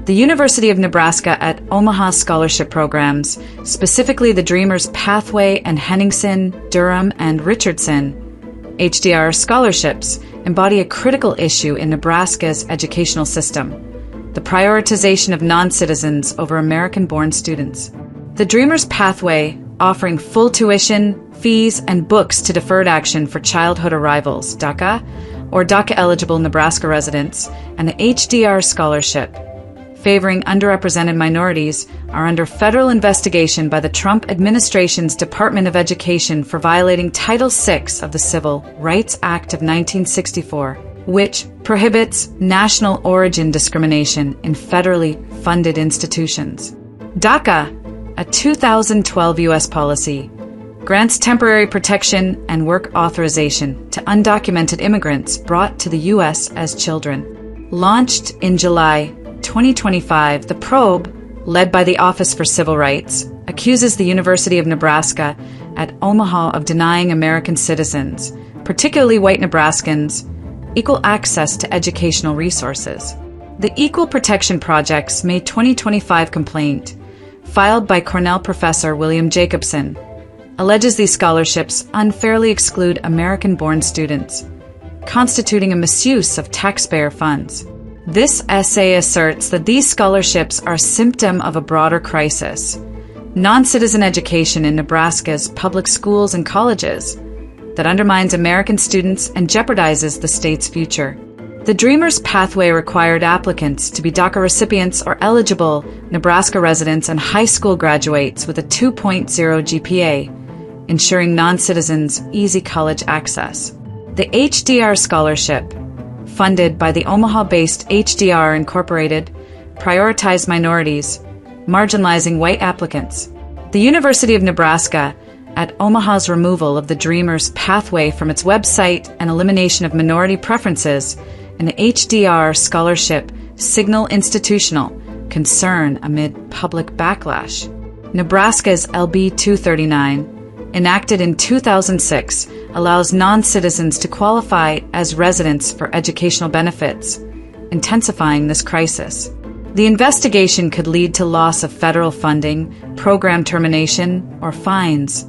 The University of Nebraska at Omaha scholarship programs, specifically the Dreamers Pathway and Henningsen, Durham, and Richardson HDR scholarships, embody a critical issue in Nebraska's educational system: the prioritization of non-citizens over American-born students. The Dreamers Pathway, offering full tuition, fees, and books to deferred action for childhood arrivals, DACA, or DACA-eligible Nebraska residents, and the HDR scholarship, favoring underrepresented minorities, are under federal investigation by the Trump administration's Department of Education for violating Title VI of the Civil Rights Act of 1964, which prohibits national origin discrimination in federally funded institutions. DACA, a 2012 U.S. policy, grants temporary protection and work authorization to undocumented immigrants brought to the U.S. as children. Launched in July 2025, the probe, led by the Office for Civil Rights, accuses the University of Nebraska at Omaha of denying American citizens, particularly white Nebraskans, equal access to educational resources. The Equal Protection Project's May 2025 complaint, filed by Cornell professor William Jacobson, alleges these scholarships unfairly exclude American-born students, constituting a misuse of taxpayer funds. This essay asserts that these scholarships are a symptom of a broader crisis: non-citizen education in Nebraska's public schools and colleges that undermines American students and jeopardizes the state's future. The Dreamers Pathway required applicants to be DACA recipients or eligible Nebraska residents and high school graduates with a 2.0 GPA, ensuring non-citizens easy college access. The HDR scholarship, funded by the Omaha-based HDR Incorporated, prioritized minorities, marginalizing white applicants. The University of Nebraska at Omaha's removal of the Dreamers Pathway from its website and elimination of minority preferences in the HDR scholarship signal institutional concern amid public backlash. Nebraska's LB 239, enacted in 2006, allows non-citizens to qualify as residents for educational benefits, intensifying this crisis. The investigation could lead to loss of federal funding, program termination, or fines,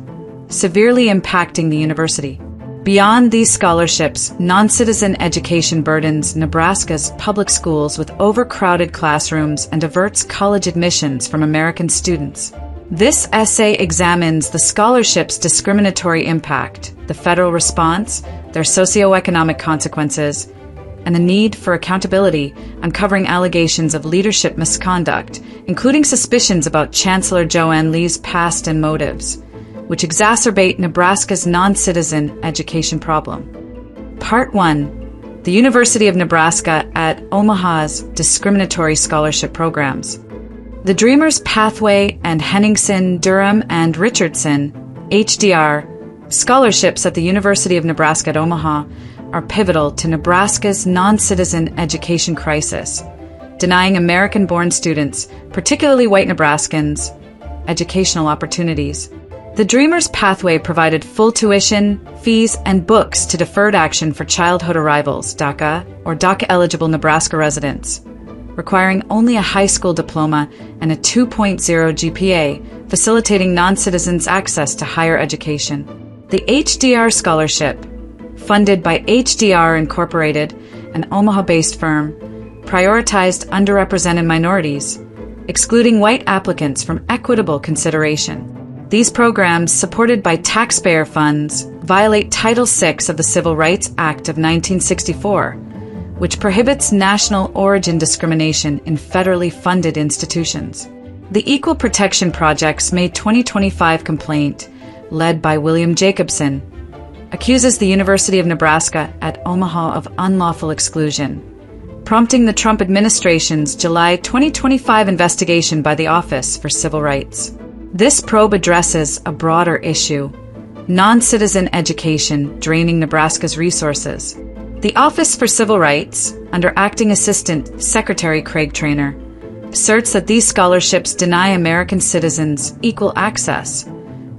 severely impacting the university. Beyond these scholarships, non-citizen education burdens Nebraska's public schools with overcrowded classrooms and diverts college admissions from American students. This essay examines the scholarship's discriminatory impact, the federal response, their socioeconomic consequences, and the need for accountability, uncovering allegations of leadership misconduct, including suspicions about Chancellor Joanne Lee's past and motives, which exacerbate Nebraska's non-citizen education problem. Part 1. The University of Nebraska at Omaha's discriminatory scholarship programs. The Dreamers Pathway and Henningsen, Durham, and Richardson HDR scholarships at the University of Nebraska at Omaha are pivotal to Nebraska's non-citizen education crisis, denying American-born students, particularly white Nebraskans, educational opportunities. The Dreamers Pathway provided full tuition, fees, and books to deferred action for childhood arrivals, DACA, or DACA-eligible Nebraska residents, requiring only a high school diploma and a 2.0 GPA, facilitating non-citizens' access to higher education. The HDR scholarship, funded by HDR Incorporated, an Omaha-based firm, prioritized underrepresented minorities, excluding white applicants from equitable consideration. These programs, supported by taxpayer funds, violate Title VI of the Civil Rights Act of 1964, which prohibits national origin discrimination in federally funded institutions. The Equal Protection Project's May 2025 complaint, led by William Jacobson, accuses the University of Nebraska at Omaha of unlawful exclusion, prompting the Trump administration's July 2025 investigation by the Office for Civil Rights. This probe addresses a broader issue: non-citizen education draining Nebraska's resources. The Office for Civil Rights, under Acting Assistant Secretary Craig Traynor, asserts that these scholarships deny American citizens equal access,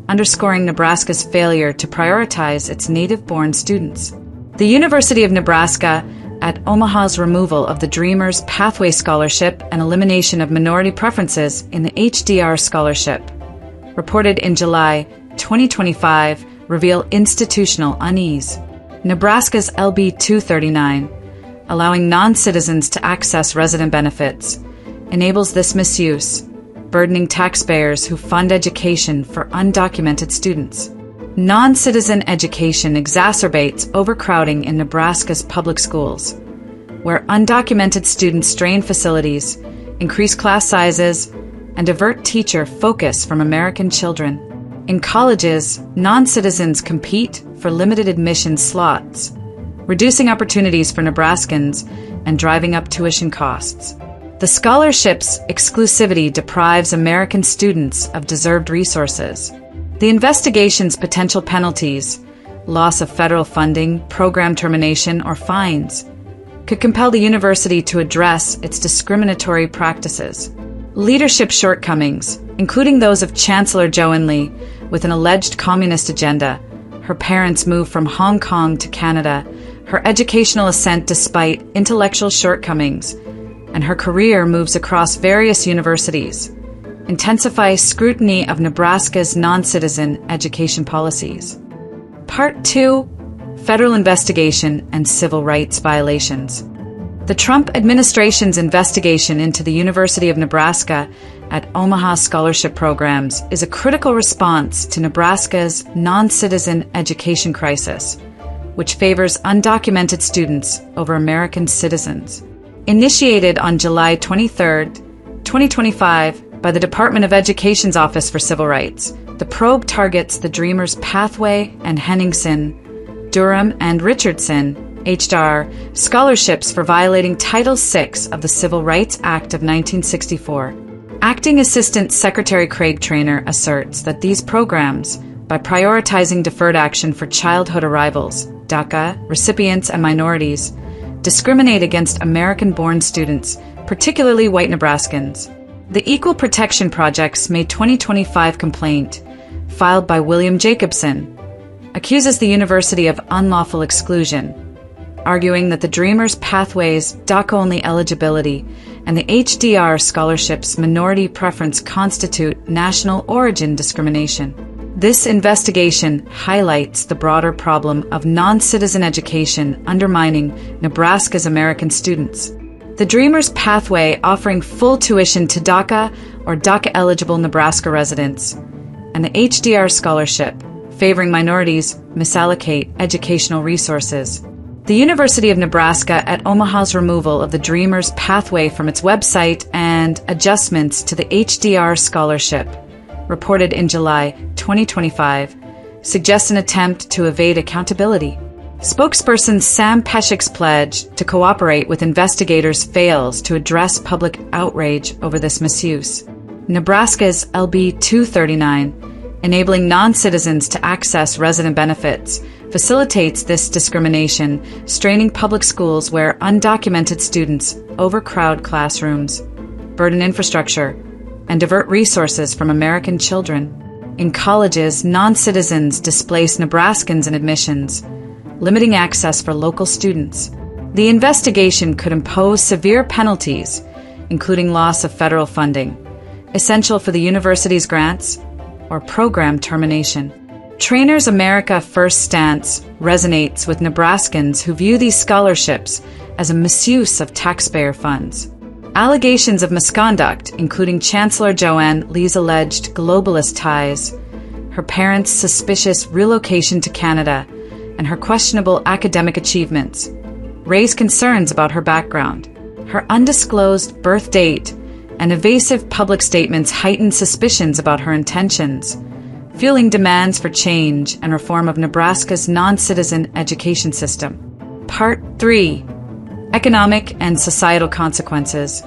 underscoring Nebraska's failure to prioritize its native-born students. The University of Nebraska at Omaha's removal of the Dreamers Pathway Scholarship and elimination of minority preferences in the HDR Scholarship, reported in July 2025, reveal institutional unease. Nebraska's LB 239, allowing non-citizens to access resident benefits, enables this misuse, burdening taxpayers who fund education for undocumented students. Non-citizen education exacerbates overcrowding in Nebraska's public schools, where undocumented students strain facilities, increase class sizes, and divert teacher focus from American children. In colleges, non-citizens compete for limited admission slots, reducing opportunities for Nebraskans and driving up tuition costs. The scholarship's exclusivity deprives American students of deserved resources. The investigation's potential penalties, loss of federal funding, program termination, or fines, could compel the university to address its discriminatory practices. Leadership shortcomings, including those of Chancellor Joanne Lee, with an alleged communist agenda, her parents' move from Hong Kong to Canada, her educational ascent despite intellectual shortcomings, and her career moves across various universities, intensify scrutiny of Nebraska's non-citizen education policies. Part 2. Federal investigation and civil rights violations. The Trump administration's investigation into the University of Nebraska at Omaha scholarship programs is a critical response to Nebraska's non-citizen education crisis, which favors undocumented students over American citizens. Initiated on July 23, 2025, by the Department of Education's Office for Civil Rights, the probe targets the Dreamers Pathway and Henningsen, Durham, and Richardson HDR scholarships for violating Title VI of the Civil Rights Act of 1964. Acting Assistant Secretary Craig Traynor asserts that these programs, by prioritizing deferred action for childhood arrivals, DACA, recipients, and minorities, discriminate against American-born students, particularly white Nebraskans. The Equal Protection Project's May 2025 complaint, filed by William Jacobson, accuses the university of unlawful exclusion, arguing that the Dreamers Pathway's DACA-only eligibility and the HDR scholarship's minority preference constitute national origin discrimination. This investigation highlights the broader problem of non-citizen education undermining Nebraska's American students. The Dreamers Pathway offering full tuition to DACA or DACA-eligible Nebraska residents, and the HDR scholarship, favoring minorities, misallocate educational resources. The University of Nebraska at Omaha's removal of the Dreamers Pathway from its website and adjustments to the HDR scholarship, reported in July 2025, suggests an attempt to evade accountability. Spokesperson Sam Peshek's pledge to cooperate with investigators fails to address public outrage over this misuse. Nebraska's LB 239, enabling non-citizens to access resident benefits, facilitates this discrimination, straining public schools where undocumented students overcrowd classrooms, burden infrastructure, and divert resources from American children. In colleges, non-citizens displace Nebraskans in admissions, limiting access for local students. The investigation could impose severe penalties, including loss of federal funding, essential for the university's grants, or program termination. Trainor's America First stance resonates with Nebraskans who view these scholarships as a misuse of taxpayer funds. Allegations of misconduct, including Chancellor Joanne Lee's alleged globalist ties, her parents' suspicious relocation to Canada, and her questionable academic achievements, raise concerns about her background. Her undisclosed birth date and evasive public statements heighten suspicions about her intentions, fueling demands for change and reform of Nebraska's non-citizen education system. Part 3. Economic and societal consequences.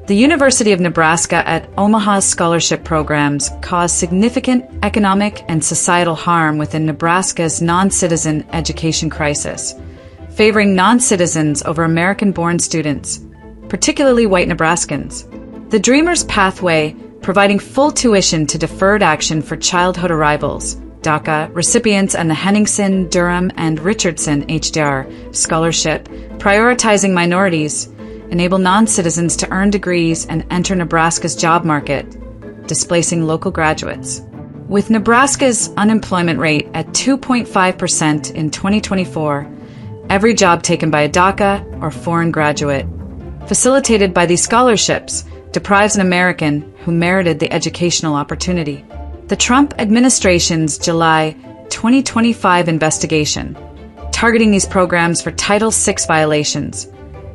The University of Nebraska at Omaha's scholarship programs cause significant economic and societal harm within Nebraska's non-citizen education crisis, favoring non-citizens over American-born students, particularly white Nebraskans. The Dreamers Pathway, providing full tuition to deferred action for childhood arrivals, DACA recipients and the Henningsen, Durham, and Richardson HDR scholarship, prioritizing minorities, enable non-citizens to earn degrees and enter Nebraska's job market, displacing local graduates. With Nebraska's unemployment rate at 2.5% in 2024, every job taken by a DACA or foreign graduate, facilitated by these scholarships, deprives an American who merited the educational opportunity. The Trump administration's July 2025 investigation, targeting these programs for Title VI violations,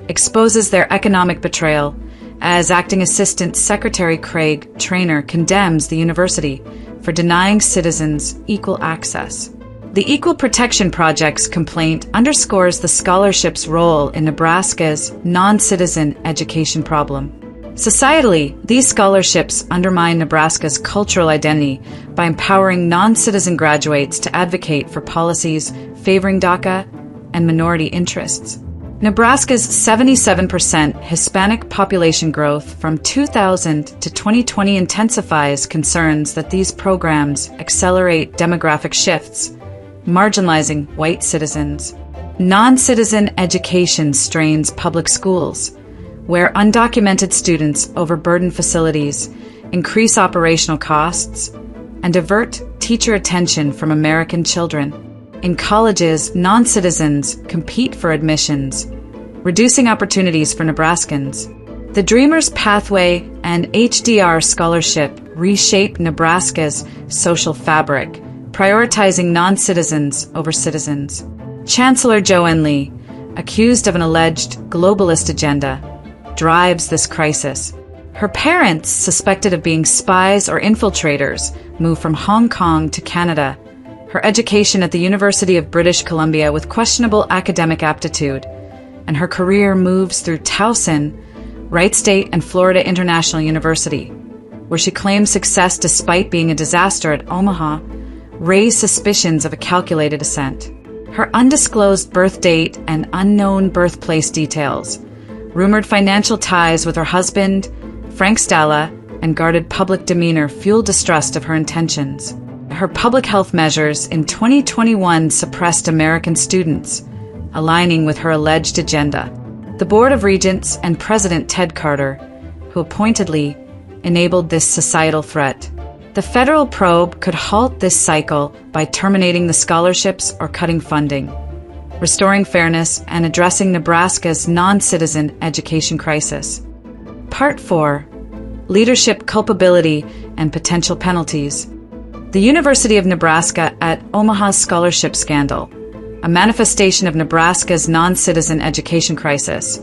exposes their economic betrayal as Acting Assistant Secretary Craig Traynor condemns the university for denying citizens equal access. The Equal Protection Project's complaint underscores the scholarship's role in Nebraska's non-citizen education problem. Societally, these scholarships undermine Nebraska's cultural identity by empowering non-citizen graduates to advocate for policies favoring DACA and minority interests. Nebraska's 77% Hispanic population growth from 2000 to 2020 intensifies concerns that these programs accelerate demographic shifts, marginalizing white citizens. Non-citizen education strains public schools, where undocumented students overburden facilities, increase operational costs, and divert teacher attention from American children. In colleges, non-citizens compete for admissions, reducing opportunities for Nebraskans. The Dreamers Pathway and HDR scholarship reshape Nebraska's social fabric, prioritizing non-citizens over citizens. Chancellor Joanne Lee, accused of an alleged globalist agenda, drives this crisis. Her parents, suspected of being spies or infiltrators, move from Hong Kong to Canada. Her education at the University of British Columbia with questionable academic aptitude, and her career moves through Towson, Wright State, and Florida International University, where she claims success despite being a disaster at Omaha, raise suspicions of a calculated ascent. Her undisclosed birth date and unknown birthplace details, rumored financial ties with her husband, Frank Stala, and guarded public demeanor fuel distrust of her intentions. Her public health measures in 2021 suppressed American students, aligning with her alleged agenda. The Board of Regents and President Ted Carter, who appointedly enabled this societal threat. The federal probe could halt this cycle by terminating the scholarships or cutting funding, restoring fairness and addressing Nebraska's non-citizen education crisis. Part 4. Leadership Culpability and Potential Penalties. The University of Nebraska at Omaha scholarship scandal, a manifestation of Nebraska's non-citizen education crisis,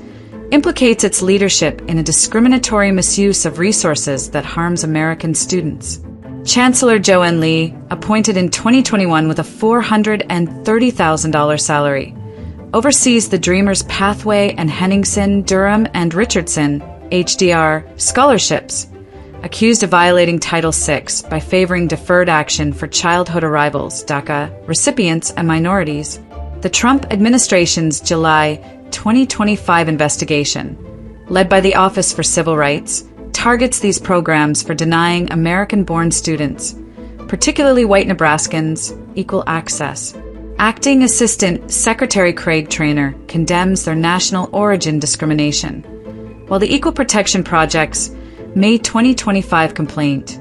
implicates its leadership in a discriminatory misuse of resources that harms American students. Chancellor Joanne Lee, appointed in 2021 with a $430,000 salary, oversees the Dreamers Pathway and Henningsen, Durham, and Richardson HDR scholarships, accused of violating Title VI by favoring deferred action for childhood arrivals, DACA, recipients, and minorities. The Trump administration's July 2025 investigation, led by the Office for Civil Rights, targets these programs for denying American-born students, particularly white Nebraskans, equal access. Acting Assistant Secretary Craig Traynor condemns their national origin discrimination, while the Equal Protection Project's May 2025 complaint,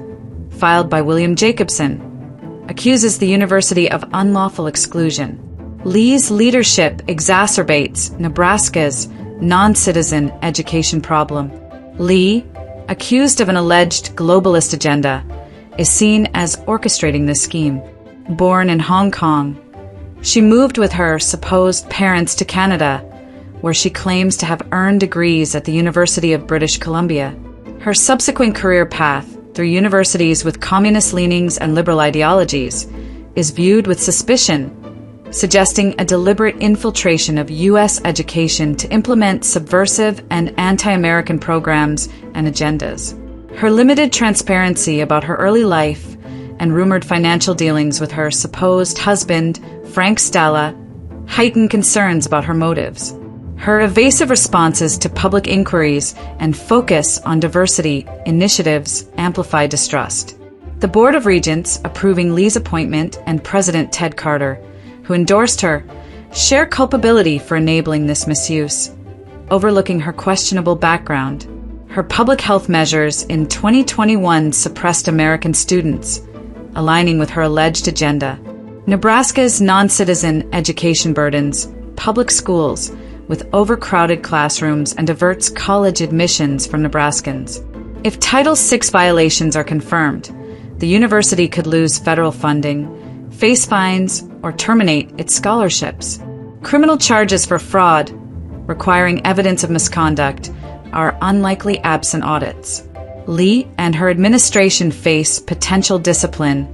filed by William Jacobson, accuses the university of unlawful exclusion. Lee's leadership exacerbates Nebraska's non-citizen education problem. Lee, accused of an alleged globalist agenda, is seen as orchestrating this scheme. Born in Hong Kong, she moved with her supposed parents to Canada, where she claims to have earned degrees at the University of British Columbia. Her subsequent career path through universities with communist leanings and liberal ideologies is viewed with suspicion, suggesting a deliberate infiltration of U.S. education to implement subversive and anti-American programs and agendas. Her limited transparency about her early life and rumored financial dealings with her supposed husband, Frank Stala, heighten concerns about her motives. Her evasive responses to public inquiries and focus on diversity initiatives amplify distrust. The Board of Regents, approving Lee's appointment, and President Ted Carter, who endorsed her, share culpability for enabling this misuse, overlooking her questionable background. Her public health measures in 2021 suppressed American students, aligning with her alleged agenda. Nebraska's non-citizen education burdens public schools with overcrowded classrooms and diverts college admissions from Nebraskans. If Title VI violations are confirmed, the university could lose federal funding, face fines, or terminate its scholarships. Criminal charges for fraud, requiring evidence of misconduct, are unlikely absent audits. Lee and her administration face potential discipline,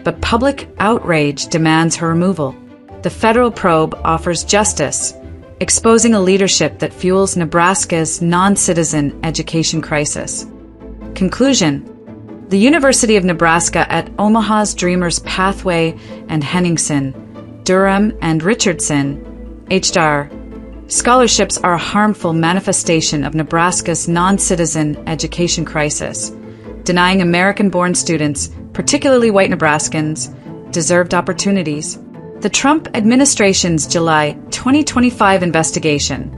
but public outrage demands her removal. The federal probe offers justice, exposing a leadership that fuels Nebraska's non-citizen education crisis. Conclusion: the University of Nebraska at Omaha's Dreamers Pathway and Henningsen, Durham, and Richardson, HDR, scholarships are a harmful manifestation of Nebraska's non-citizen education crisis, denying American-born students, particularly white Nebraskans, deserved opportunities. The Trump administration's July 2025 investigation,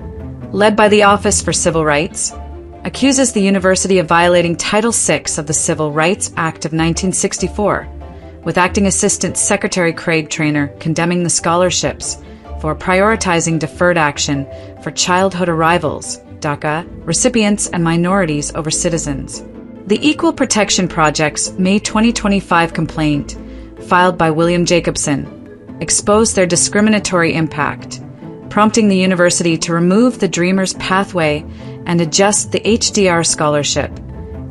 led by the Office for Civil Rights, accuses the university of violating Title VI of the Civil Rights Act of 1964, with Acting Assistant Secretary Craig Traynor condemning the scholarships for prioritizing deferred action for childhood arrivals, DACA, recipients and minorities over citizens. The Equal Protection Project's May 2025 complaint, filed by William Jacobson, exposed their discriminatory impact, prompting the university to remove the Dreamers Pathway and adjust the HDR scholarship,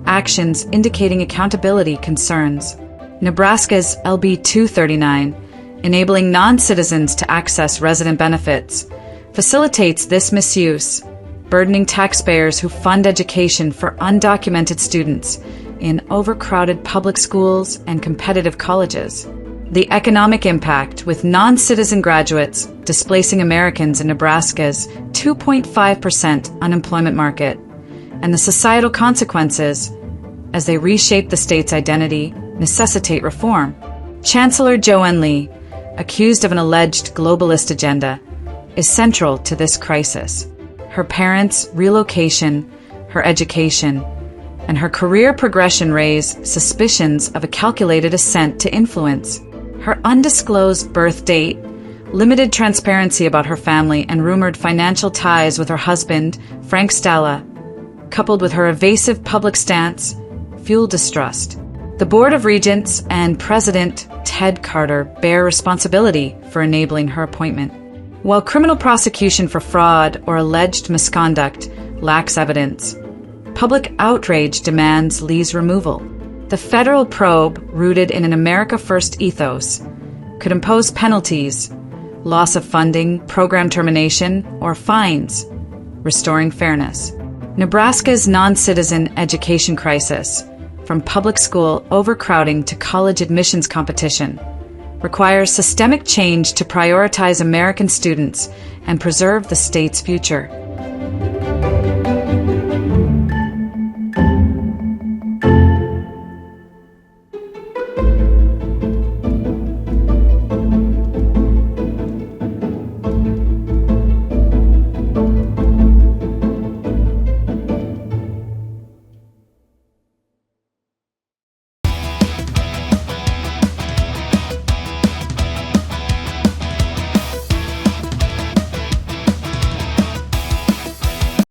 actions indicating accountability concerns. Nebraska's LB 239, enabling non-citizens to access resident benefits, facilitates this misuse, burdening taxpayers who fund education for undocumented students in overcrowded public schools and competitive colleges. The economic impact, with non-citizen graduates displacing Americans in Nebraska's 2.5% unemployment market, and the societal consequences, as they reshape the state's identity, necessitate reform. Chancellor Joanne Lee, accused of an alleged globalist agenda, is central to this crisis. Her parents' relocation, her education, and her career progression raise suspicions of a calculated ascent to influence. Her undisclosed birth date, limited transparency about her family, and rumored financial ties with her husband, Frank Stella, coupled with her evasive public stance, fuel distrust. The Board of Regents and President Ted Carter bear responsibility for enabling her appointment. While criminal prosecution for fraud or alleged misconduct lacks evidence, public outrage demands Lee's removal. The federal probe, rooted in an America First ethos, could impose penalties, loss of funding, program termination, or fines, restoring fairness. Nebraska's non-citizen education crisis, from public school overcrowding to college admissions competition, requires systemic change to prioritize American students and preserve the state's future.